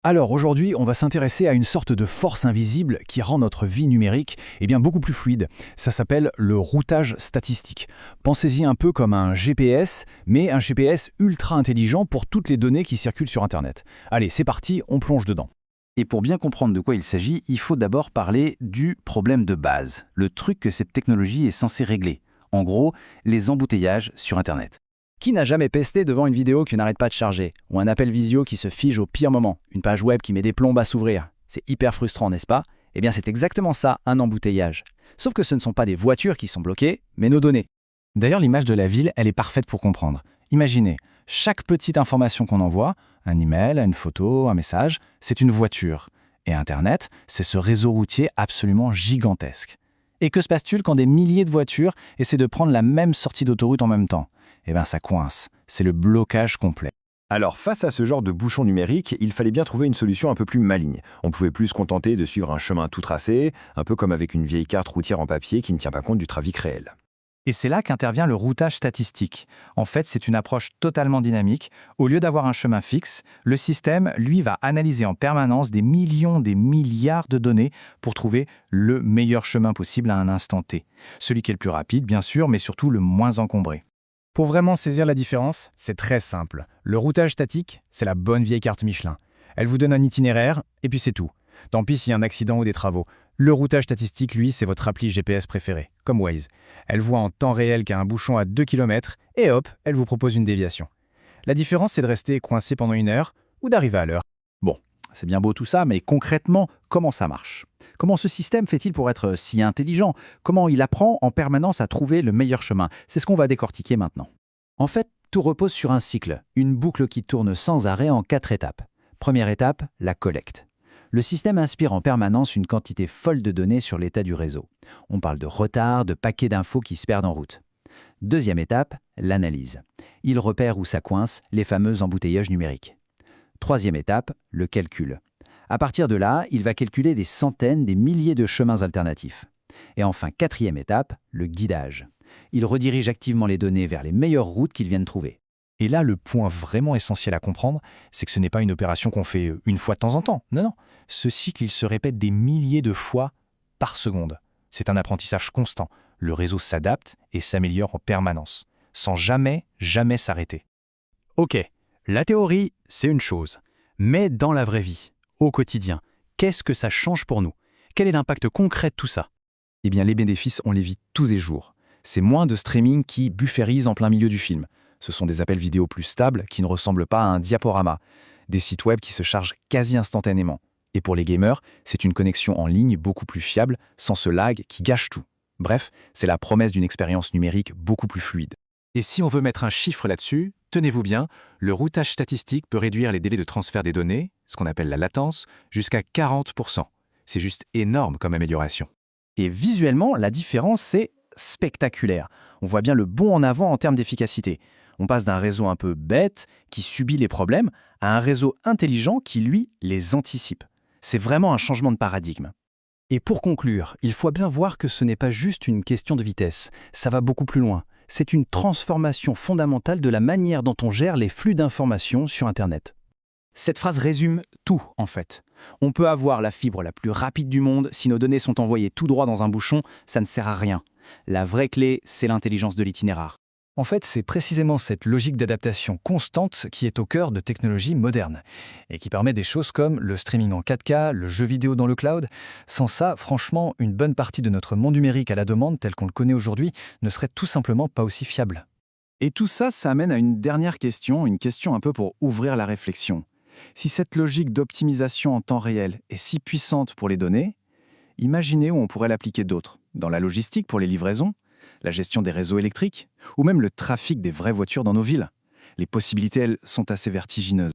Alors aujourd'hui, on va s'intéresser à une sorte de force invisible qui rend notre vie numérique beaucoup plus fluide. Ça s'appelle le routage statistique. Pensez-y un peu comme un GPS, mais un GPS ultra intelligent pour toutes les données qui circulent sur Internet. Allez, c'est parti, on plonge dedans. Et pour bien comprendre de quoi il s'agit, il faut d'abord parler du problème de base, le truc que cette technologie est censée régler. En gros, les embouteillages sur Internet. Qui n'a jamais pesté devant une vidéo qui n'arrête pas de charger, ou un appel visio qui se fige au pire moment, une page web qui met des plombes à s'ouvrir? C'est hyper frustrant, n'est-ce pas? Eh bien, c'est exactement ça, un embouteillage. Sauf que ce ne sont pas des voitures qui sont bloquées, mais nos données. D'ailleurs, l'image de la ville, elle est parfaite pour comprendre. Imaginez, chaque petite information qu'on envoie, un email, une photo, un message, c'est une voiture. Et Internet, c'est ce réseau routier absolument gigantesque. Et que se passe-t-il quand des milliers de voitures essaient de prendre la même sortie d'autoroute en même temps? Eh bien, ça coince. C'est le blocage complet. Alors, face à ce genre de bouchon numérique, il fallait bien trouver une solution un peu plus maligne. On ne pouvait plus se contenter de suivre un chemin tout tracé, un peu comme avec une vieille carte routière en papier qui ne tient pas compte du trafic réel. Et c'est là qu'intervient le routage statistique. En fait, c'est une approche totalement dynamique. Au lieu d'avoir un chemin fixe, le système, lui, va analyser en permanence des millions, des milliards de données pour trouver le meilleur chemin possible à un instant T. Celui qui est le plus rapide, bien sûr, mais surtout le moins encombré. Pour vraiment saisir la différence, c'est très simple. Le routage statique, c'est la bonne vieille carte Michelin. Elle vous donne un itinéraire, et puis c'est tout. Tant pis s'il y a un accident ou des travaux. Le routage statistique, lui, c'est votre appli GPS préférée, comme Waze. Elle voit en temps réel qu'il y a un bouchon à 2 km, et hop, elle vous propose une déviation. La différence, c'est de rester coincé pendant 1 heure, ou d'arriver à l'heure. Bon, c'est bien beau tout ça, mais concrètement, comment ça marche? Comment ce système fait-il pour être si intelligent? Comment il apprend en permanence à trouver le meilleur chemin? C'est ce qu'on va décortiquer maintenant. En fait, tout repose sur un cycle, une boucle qui tourne sans arrêt en 4 étapes. Première étape, la collecte. Le système inspire en permanence une quantité folle de données sur l'état du réseau. On parle de retard, de paquets d'infos qui se perdent en route. Deuxième étape, l'analyse. Il repère où ça coince, les fameux embouteillages numériques. Troisième étape, le calcul. À partir de là, il va calculer des centaines, des milliers de chemins alternatifs. Et enfin, quatrième étape, le guidage. Il redirige activement les données vers les meilleures routes qu'il vient de trouver. Et là, le point vraiment essentiel à comprendre, c'est que ce n'est pas une opération qu'on fait une fois de temps en temps. Non, non. Ce cycle, il se répète des milliers de fois par seconde. C'est un apprentissage constant. Le réseau s'adapte et s'améliore en permanence, sans jamais s'arrêter. Ok, la théorie, c'est une chose. Mais dans la vraie vie, au quotidien, qu'est-ce que ça change pour nous? Quel est l'impact concret de tout ça? Eh bien, les bénéfices, on les vit tous les jours. C'est moins de streaming qui bufférise en plein milieu du film. Ce sont des appels vidéo plus stables qui ne ressemblent pas à un diaporama. Des sites web qui se chargent quasi instantanément. Et pour les gamers, c'est une connexion en ligne beaucoup plus fiable, sans ce lag qui gâche tout. Bref, c'est la promesse d'une expérience numérique beaucoup plus fluide. Et si on veut mettre un chiffre là-dessus, tenez-vous bien, le routage statistique peut réduire les délais de transfert des données, ce qu'on appelle la latence, jusqu'à 40%. C'est juste énorme comme amélioration. Et visuellement, la différence, c'est spectaculaire. On voit bien le bond en avant en termes d'efficacité. On passe d'un réseau un peu bête, qui subit les problèmes, à un réseau intelligent qui, lui, les anticipe. C'est vraiment un changement de paradigme. Et pour conclure, il faut bien voir que ce n'est pas juste une question de vitesse. Ça va beaucoup plus loin. C'est une transformation fondamentale de la manière dont on gère les flux d'informations sur Internet. Cette phrase résume tout, en fait. On peut avoir la fibre la plus rapide du monde, si nos données sont envoyées tout droit dans un bouchon, ça ne sert à rien. La vraie clé, c'est l'intelligence de l'itinéraire. En fait, c'est précisément cette logique d'adaptation constante qui est au cœur de technologies modernes et qui permet des choses comme le streaming en 4K, le jeu vidéo dans le cloud. Sans ça, franchement, une bonne partie de notre monde numérique à la demande tel qu'on le connaît aujourd'hui ne serait tout simplement pas aussi fiable. Et tout ça, ça amène à une dernière question, une question un peu pour ouvrir la réflexion. Si cette logique d'optimisation en temps réel est si puissante pour les données, imaginez où on pourrait l'appliquer d'autres, dans la logistique pour les livraisons, la gestion des réseaux électriques, ou même le trafic des vraies voitures dans nos villes. Les possibilités, elles, sont assez vertigineuses.